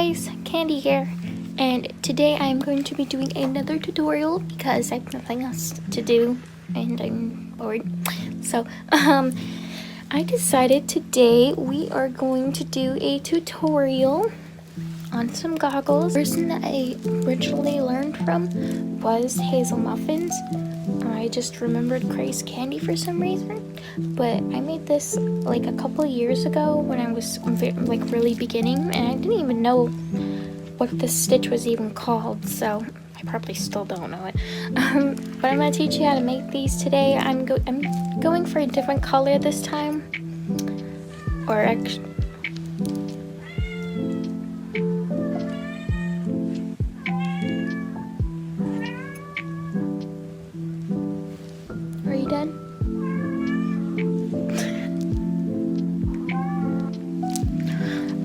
guys, Kandi here, and today I'm going to be doing another tutorial because I have nothing else to do and I'm bored. So I decided today we are going to do a tutorial on some goggles. The person that I originally learned from was Hazel Muffins. I just remembered Craze Candy for some reason, but I made this like a couple years ago when I was like really beginning, and I didn't even know what this stitch was even called, so I probably still don't know it. But I'm gonna teach you how to make these today. I'm going for a different color this time, or actually. Are you done?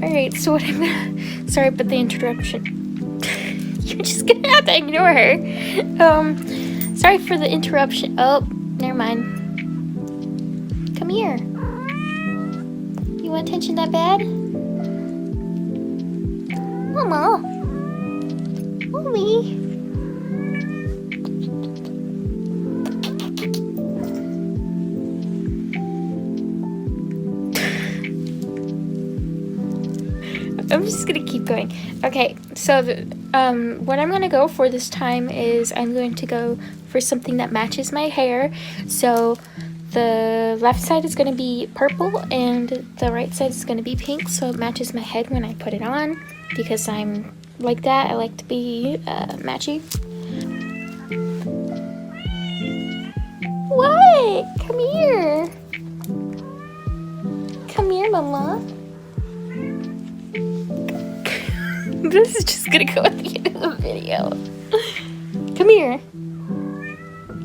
Alright, so what I'm gonna... Sorry about the interruption. You're just gonna have to ignore her. Sorry for the interruption. Oh, never mind. Come here. You want attention that bad? Mama. Mommy. I'm just gonna keep going. Okay, so what I'm gonna go for this time is I'm going to go for something that matches my hair. So the left side is gonna be purple and the right side is gonna be pink, so it matches my head when I put it on, because I'm like that. I like to be matchy. What? Come here. Come here, Mama. This is just gonna go at the end of the video. Come here.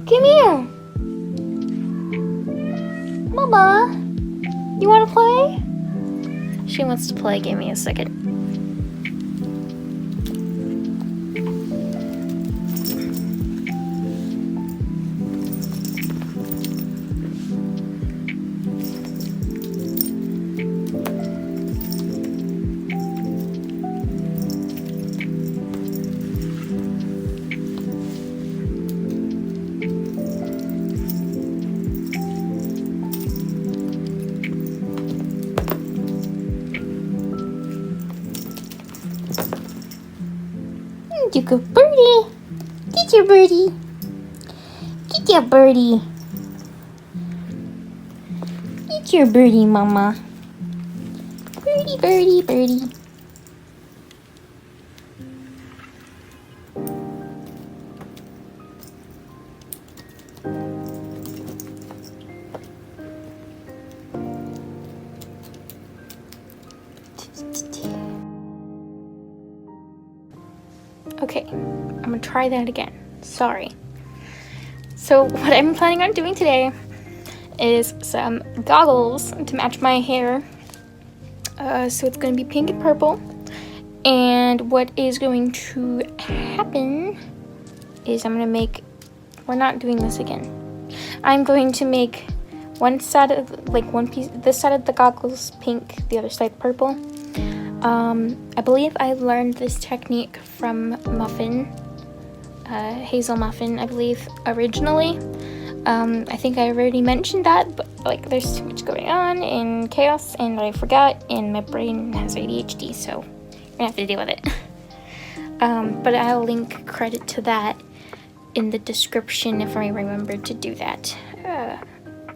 Come here. Mama, you wanna play? She wants to play. Give me a second. You good birdie. Get your birdie. Get your birdie. Get your birdie, Mama. Birdie, birdie, birdie. Okay, I'm gonna try that again. Sorry. So what I'm planning on doing today is some goggles to match my hair. So it's gonna be pink and purple. And what is going to happen is I'm gonna make, we're not doing this again. I'm going to make one side of, like one piece, this side of the goggles pink, the other side purple. I believe I learned this technique from Hazel Muffin, I believe, originally. I think I already mentioned that, but like there's too much going on and chaos, and I forgot, and my brain has ADHD, so you're gonna have to deal with it. But I'll link credit to that in the description if I remember to do that.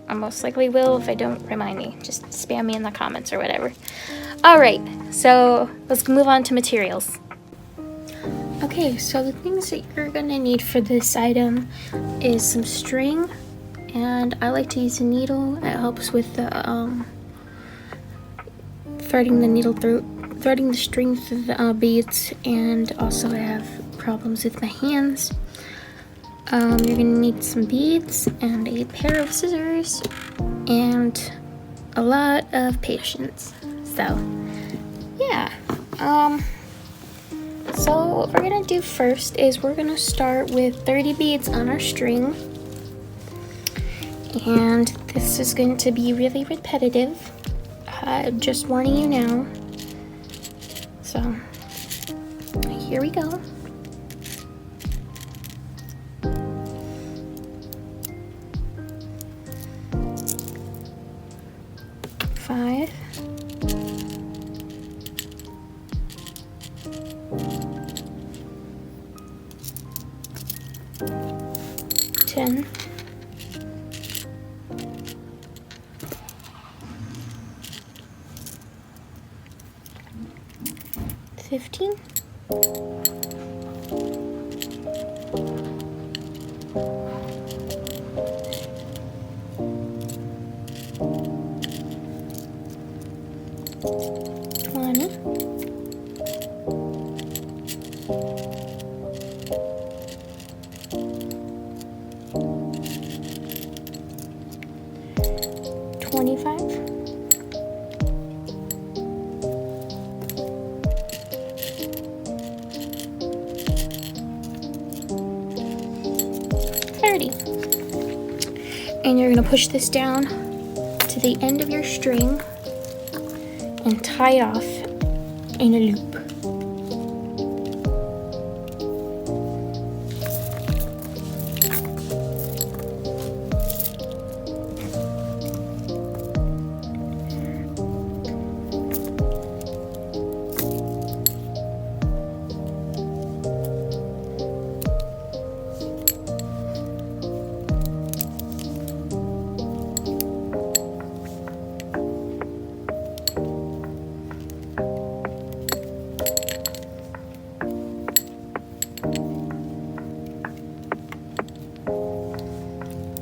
I most likely will. If I don't, remind me. Just spam me in the comments or whatever. Alright, so let's move on to materials. Okay, so the things that you're gonna need for this item is some string, and I like to use a needle. It helps with the threading the string through the beads, and also I have problems with my hands. You're gonna need some beads and a pair of scissors and a lot of patience. So yeah, so what we're gonna do first is we're gonna start with 30 beads on our string, and this is going to be really repetitive. Just warning you now. So here we go. Five. 10. 15. 20. 25. 30. And you're going to push this down to the end of your string and tie it off in a loop.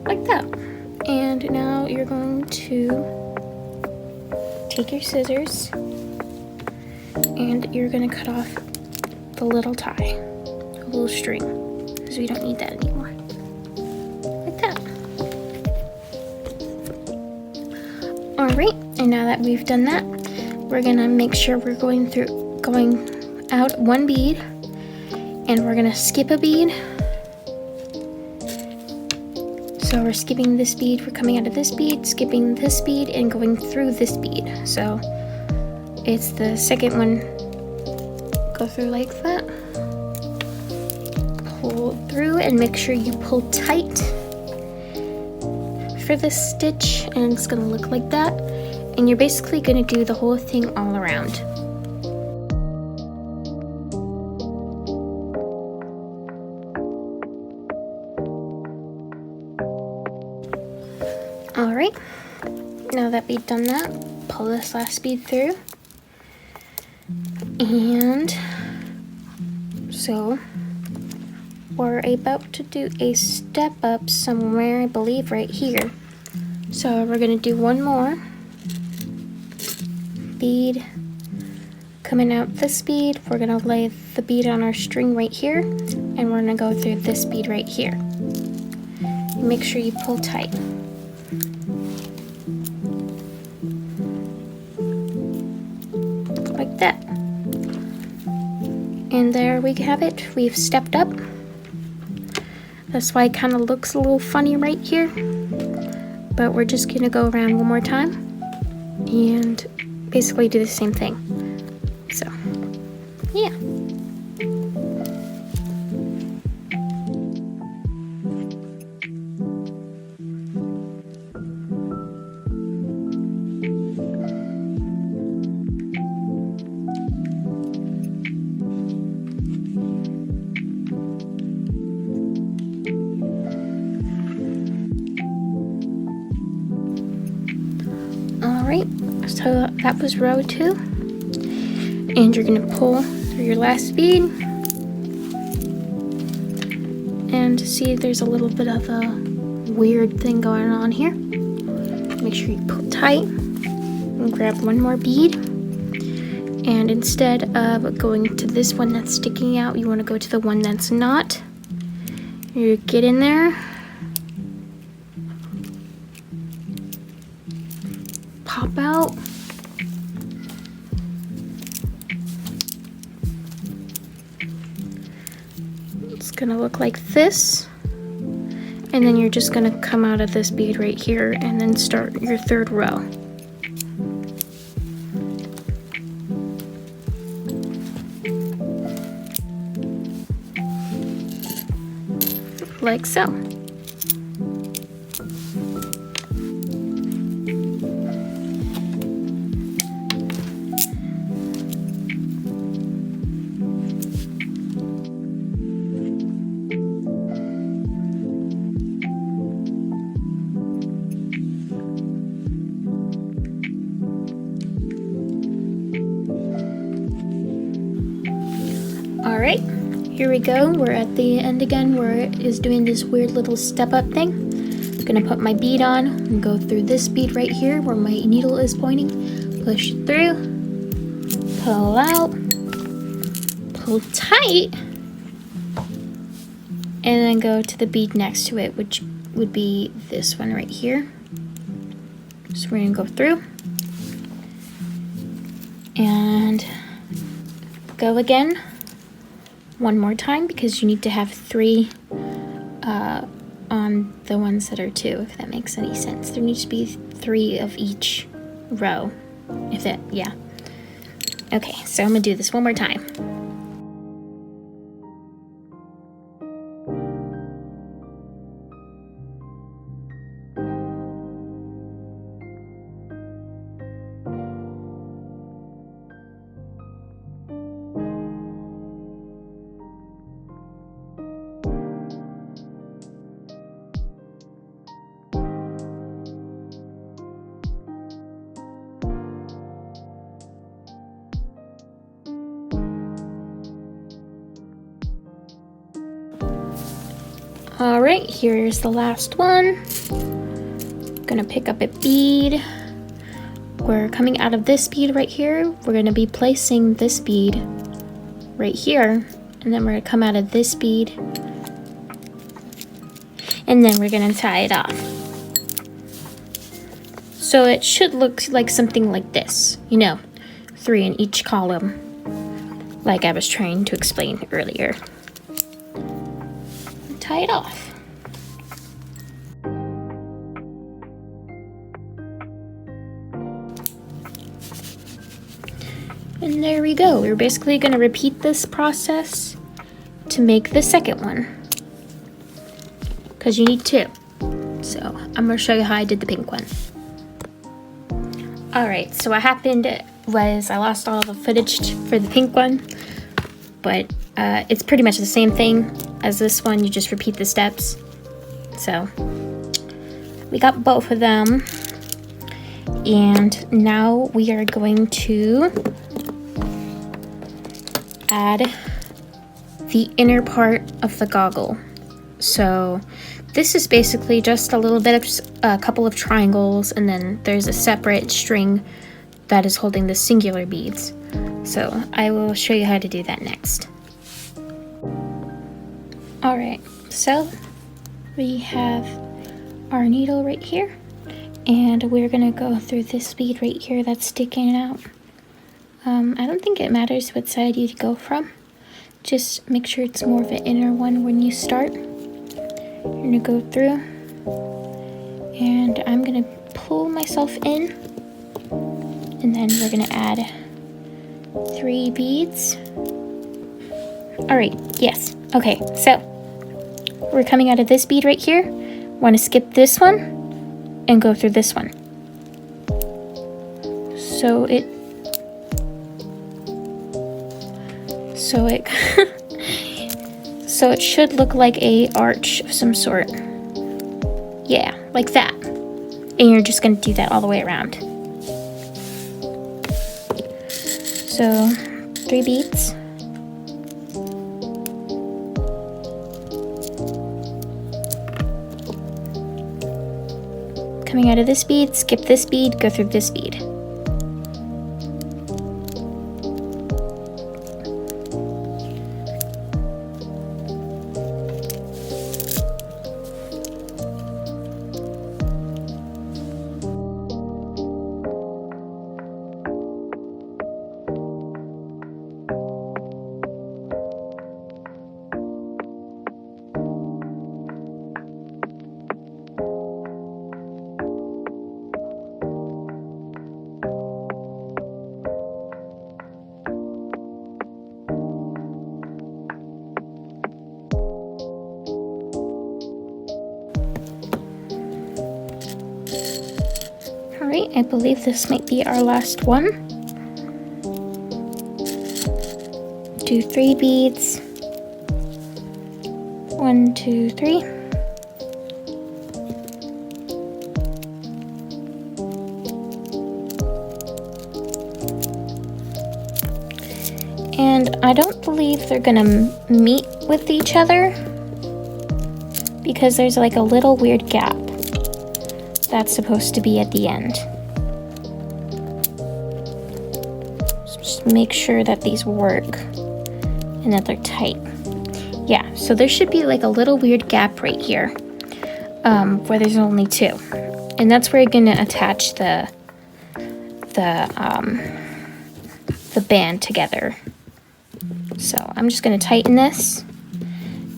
Like that. And now you're going to take your scissors and you're going to cut off the little tie, a little string, because we don't need that anymore. Like that. Alright, and now that we've done that, we're going to make sure we're going out one bead, and we're going to skip a bead. So we're skipping this bead, we're coming out of this bead, skipping this bead, and going through this bead. So it's the second one. Go through like that. Pull through and make sure you pull tight for this stitch, and it's gonna look like that. And you're basically gonna do the whole thing all around. Alright, now that we've done that, pull this last bead through. And so we're about to do a step up somewhere, I believe right here. So we're going to do one more bead coming out this bead. We're going to lay the bead on our string right here, and we're going to go through this bead right here. Make sure you pull tight. Like that. And there we have it. We've stepped up. That's why it kind of looks a little funny right here. But we're just gonna go around one more time and basically do the same thing. So, yeah. Alright, so that was row 2, and you're going to pull through your last bead, and see there's a little bit of a weird thing going on here. Make sure you pull tight and grab one more bead, and instead of going to this one that's sticking out, you want to go to the one that's not. You get in there, pop out, it's gonna look like this, and then you're just gonna come out of this bead right here and then start your third row. like so. Alright, here we go. We're at the end again where it is doing this weird little step up thing. I'm gonna put my bead on and go through this bead right here where my needle is pointing. Push through, pull out, pull tight, and then go to the bead next to it, which would be this one right here. So we're gonna go through and go again one more time because you need to have 3 on the ones that are 2, if that makes any sense. There needs to be 3 of each row, if that, yeah. Okay, so I'm gonna do this one more time. Alright, here's the last one. Gonna pick up a bead. We're coming out of this bead right here. We're gonna be placing this bead right here, and then we're gonna come out of this bead, and then we're gonna tie it off. So it should look like something like this, you know, 3 in each column, like I was trying to explain earlier. Tie it off. And there we go. We're basically going to repeat this process to make the second one, because you need 2. So I'm going to show you how I did the pink one. Alright, so what happened was I lost all the footage for the pink one, but it's pretty much the same thing as this one. You just repeat the steps. So we got both of them, and now we are going to add the inner part of the goggle. So this is basically just a little bit of a couple of triangles, and then there's a separate string that is holding the singular beads. So I will show you how to do that next. Alright, so we have our needle right here, and we're gonna go through this bead right here that's sticking out. I don't think it matters what side you go from. Just make sure it's more of an inner one when you start. You're gonna go through, and I'm gonna pull myself in, and then we're gonna add 3 beads. Alright, yes. Okay, so we're coming out of this bead right here. Want to skip this one and go through this one. So it so it should look like a arch of some sort. Yeah, like that. And you're just going to do that all the way around. So 3 beads. Coming out of this bead, skip this bead, go through this bead. Alright, I believe this might be our last one. Do 3 beads. 1, 2, 3. And I don't believe they're gonna meet with each other because there's like a little weird gap that's supposed to be at the end. So just make sure that these work and that they're tight. Yeah, so there should be like a little weird gap right here where there's only 2. And that's where you're gonna attach the band together. So I'm just gonna tighten this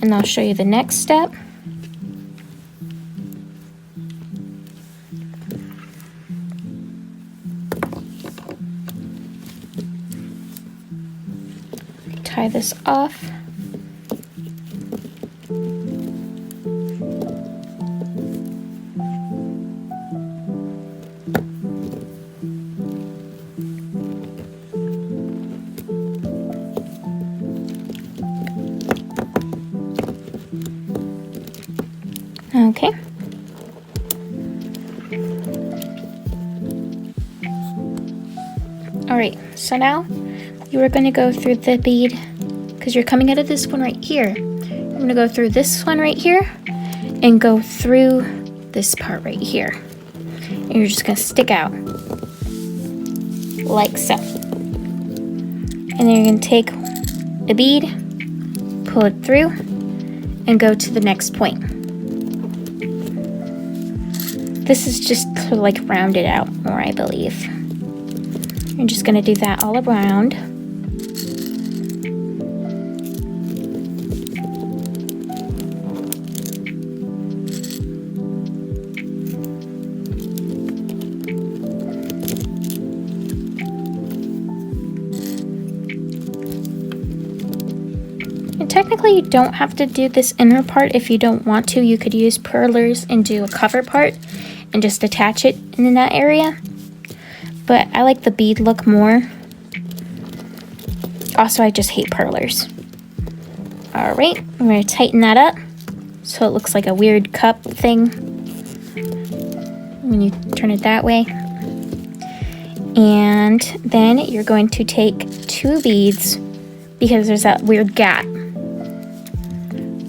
and I'll show you the next step. Tie this off. Okay. Alright, so now you are going to go through the bead because you're coming out of this one right here. You're going to go through this one right here and go through this part right here. And you're just going to stick out like so. And then you're going to take a bead, pull it through, and go to the next point. This is just to like round it out more, I believe. You're just gonna do that all around. And technically you don't have to do this inner part if you don't want to. You could use purlers and do a cover part and just attach it in that area. But I like the bead look more. Also, I just hate purlers. Alright, I'm going to tighten that up so it looks like a weird cup thing when you turn it that way. And then you're going to take 2 beads because there's that weird gap. You're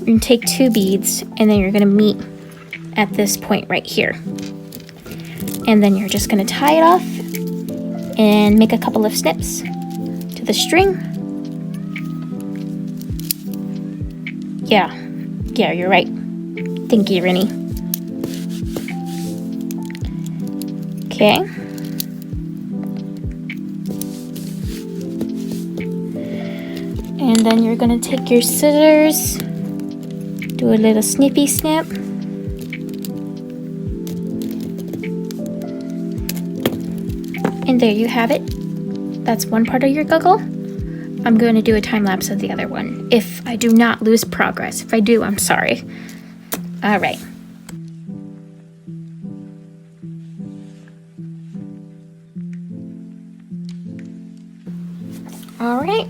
going to take 2 beads and then you're going to meet at this point right here. And then you're just going to tie it off and make a couple of snips to the string. Yeah, you're right. Thank you, Rennie. Okay. And then you're going to take your scissors, do a little snippy snip. And there you have it. That's one part of your goggle. I'm going to do a time lapse of the other one if I do not lose progress. If I do, I'm sorry. All right. All right.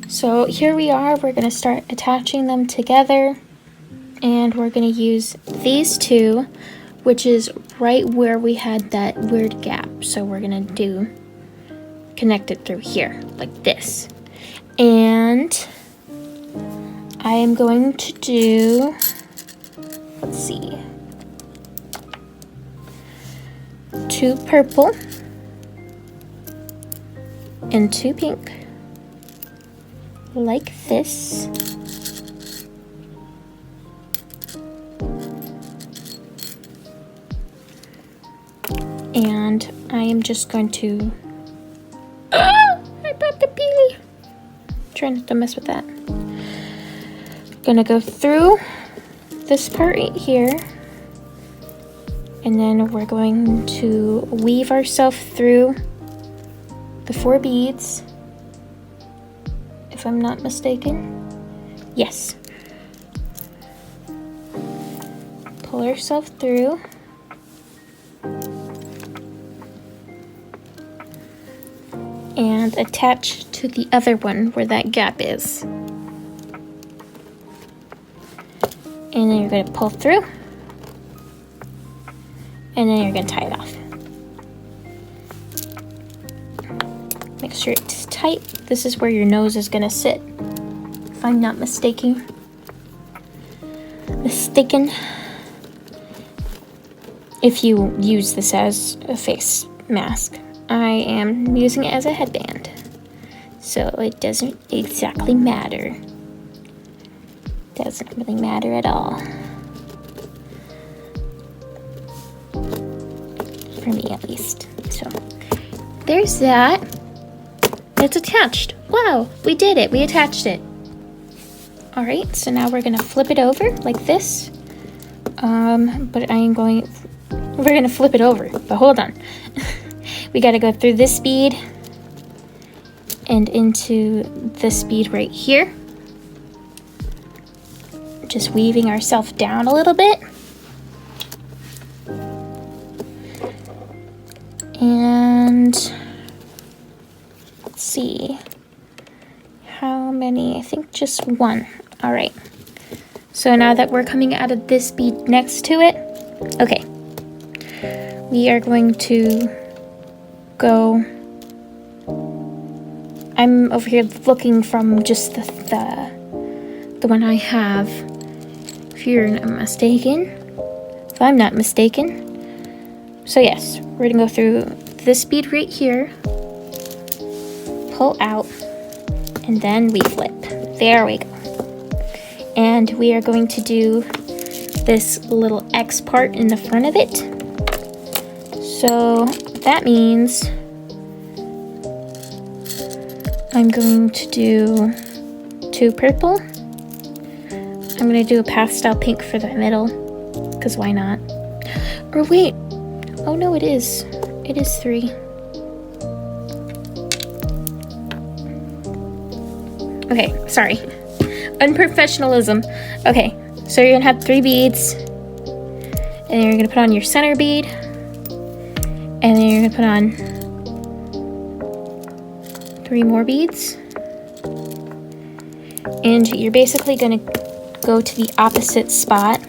So here we are. We're going to start attaching them together. And we're going to use these 2, which is right where we had that weird gap. So we're gonna connect it through here, like this. And I am going to do, let's see, 2 purple and 2 pink, like this. And I am just going to, I popped a pee. Try not to mess with that. Gonna go through this part right here. And then we're going to weave ourselves through the 4 beads. If I'm not mistaken. Yes. Pull ourselves through. and attach to the other one where that gap is. And then you're going to pull through, and then you're going to tie it off. Make sure it's tight. This is where your nose is going to sit, if I'm not mistaken. If you use this as a face mask. I am using it as a headband, so it doesn't exactly matter. Doesn't really matter at all. For me, at least. So, there's that. It's attached. Wow, we did it. We attached it. Alright, so now we're going to flip it over like this. But we're going to flip it over, but hold on. We got to go through this bead and into this bead right here. Just weaving ourselves down a little bit. And let's see. How many? I think just one. All right. So now that we're coming out of this bead next to it, okay, we are going to go. I'm over here looking from just the one I have. If I'm not mistaken. So yes, we're gonna go through this bead right here, pull out, and then we flip. There we go. And we are going to do this little X part in the front of it. So that means I'm going to do 2 purple. I'm going to do a pastel pink for the middle, because why not? Or wait, oh no, it is 3. Okay, sorry. Unprofessionalism. Okay, so you're gonna have 3 beads, and then you're gonna put on your center bead, and then you're gonna put on 3 more beads, and you're basically gonna go to the opposite spot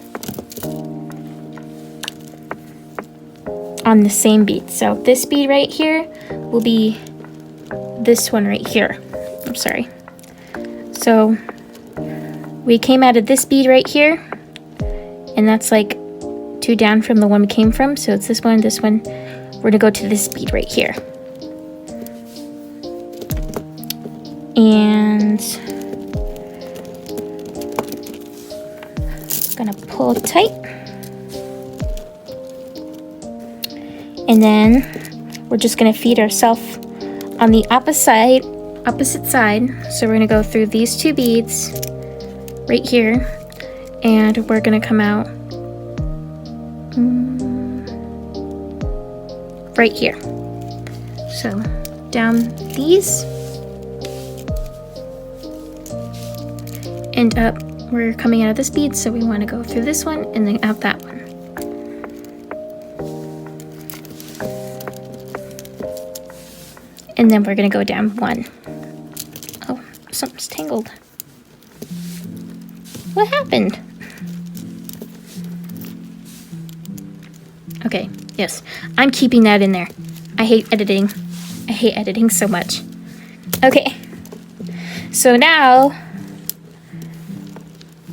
on the same bead. So this bead right here will be this one right here. I'm sorry. So we came out of this bead right here, and that's like 2 down from the one we came from. So it's this one, this one. We're gonna go to this bead right here. And gonna pull tight. And then we're just gonna feed ourselves on the opposite side. So we're gonna go through these 2 beads right here, and we're gonna come out right here. So down these and up. We're coming out of this bead, so we want to go through this one and then out that one. And then we're gonna go down 1. Oh, something's tangled. What happened? Okay, yes, I'm keeping that in there. I hate editing. I hate editing so much. Okay, so now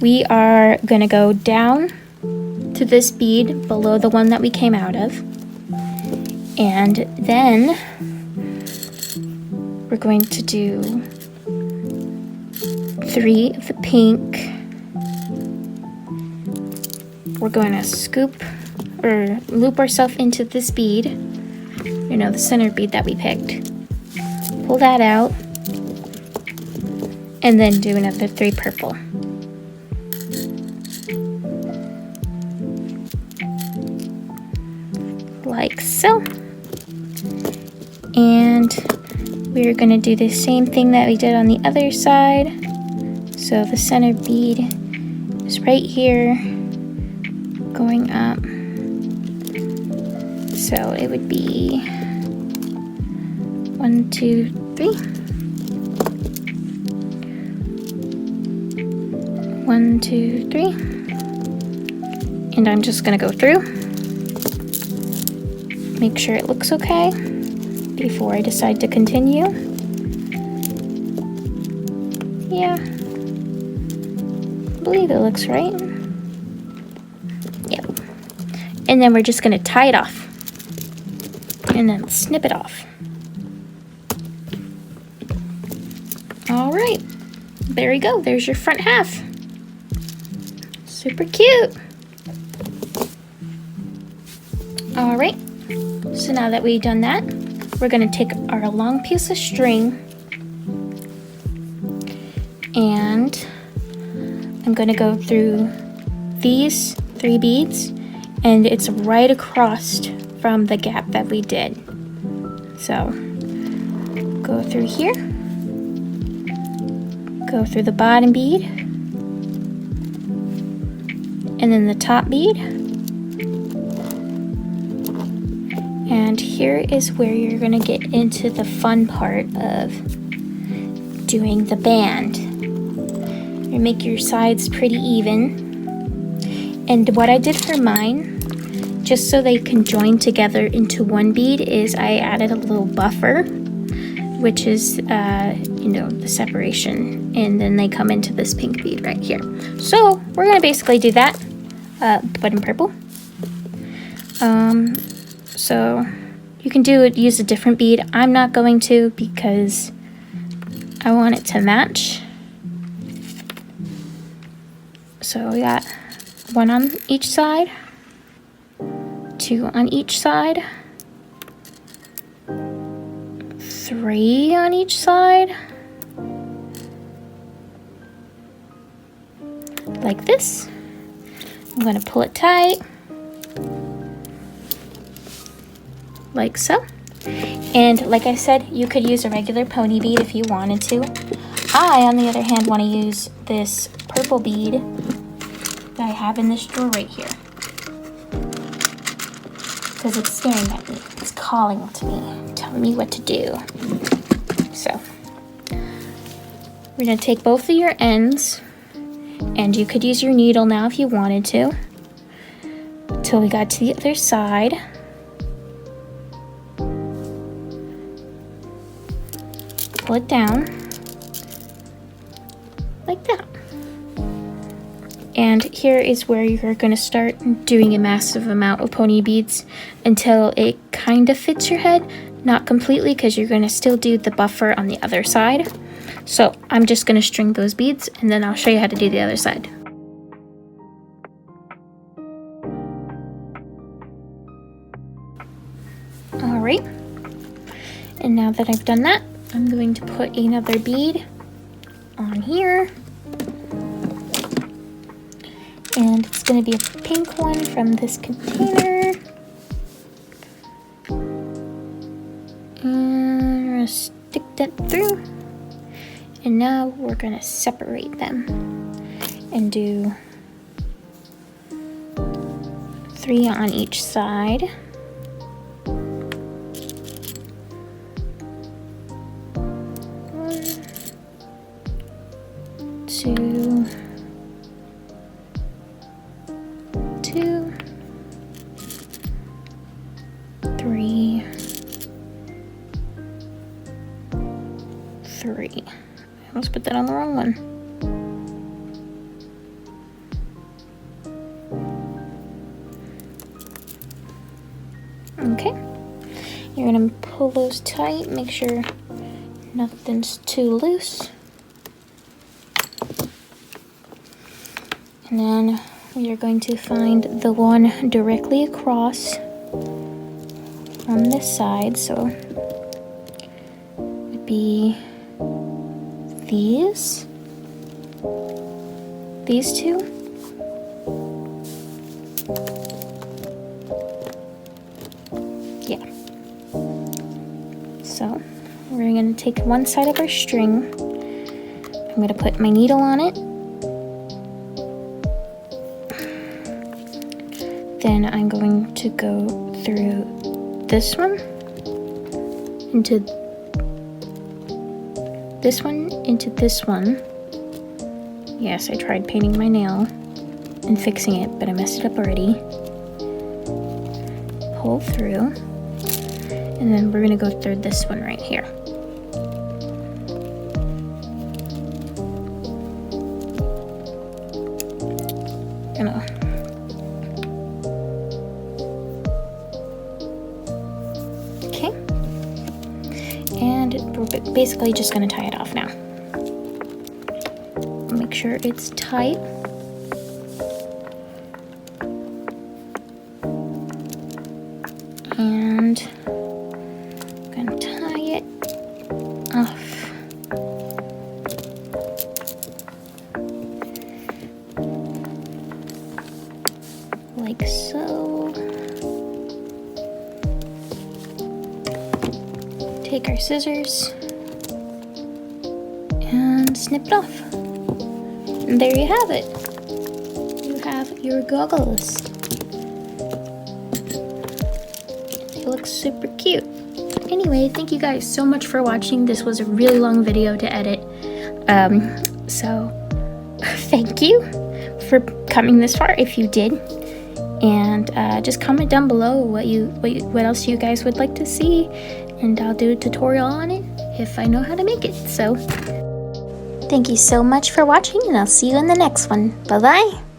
we are gonna go down to this bead below the one that we came out of, and then we're going to do 3 of the pink. We're going to scoop or loop ourselves into this bead, you know, the center bead that we picked. Pull that out, and then do another 3 purple. Like so. And we're going to do the same thing that we did on the other side. So the center bead is right here, going up. So it would be 1, 2, 3. 1, 2, 3. And I'm just gonna go through. Make sure it looks okay before I decide to continue. Yeah, I believe it looks right. Yep. And then we're just gonna tie it off and then snip it off. All right, there you go. There's your front half. Super cute. All right, so now that we've done that, we're gonna take our long piece of string and I'm gonna go through these 3 beads, and it's right across from the gap that we did. So go through here, go through the bottom bead, and then the top bead. And here is where you're gonna get into the fun part of doing the band. You make your sides pretty even. And what I did for mine, just so they can join together into one bead, is I added a little buffer, which is, the separation. And then they come into this pink bead right here. So we're gonna basically do that, but in purple. So you can use a different bead. I'm not going to because I want it to match. So we got 1 on each side, 2 on each side, 3 on each side, like this. I'm going to pull it tight, like so. And like I said, you could use a regular pony bead if you wanted to. I, on the other hand, want to use this purple bead that I have in this drawer right here, because it's staring at me. It's calling to me, telling me what to do. So we're going to take both of your ends, and you could use your needle now if you wanted to, till we got to the other side. Pull it down like that. And here is where you're going to start doing a massive amount of pony beads until it kind of fits your head. Not completely, because you're going to still do the buffer on the other side. So I'm just going to string those beads, and then I'll show you how to do the other side. All right. And now that I've done that, I'm going to put another bead on here. And it's going to be a pink one from this container. And we're going to stick that through. And now we're going to separate them and do 3 on each side. 2, 2, 3, 3. I almost put that on the wrong one. Okay, you're gonna pull those tight, make sure nothing's too loose. And then we are going to find the one directly across from this side. So it would be these two. Yeah. So we're going to take one side of our string. I'm going to put my needle on it. Then I'm going to go through this one into this one into this one. Yes, I tried painting my nail and fixing it, but I messed it up already. Pull through, and then we're gonna go through this one right here. Okay, and we're basically just gonna tie it off now. Make sure it's tight. And I'm gonna tie it off. Like so. Take our scissors and snip it off. And there you have it. You have your goggles. They look super cute. Anyway, thank you guys so much for watching. This was a really long video to edit. So thank you for coming this far if you did. And just comment down below what else you guys would like to see, and I'll do a tutorial on it if I know how to make it. So thank you so much for watching, and I'll see you in the next one. Bye bye.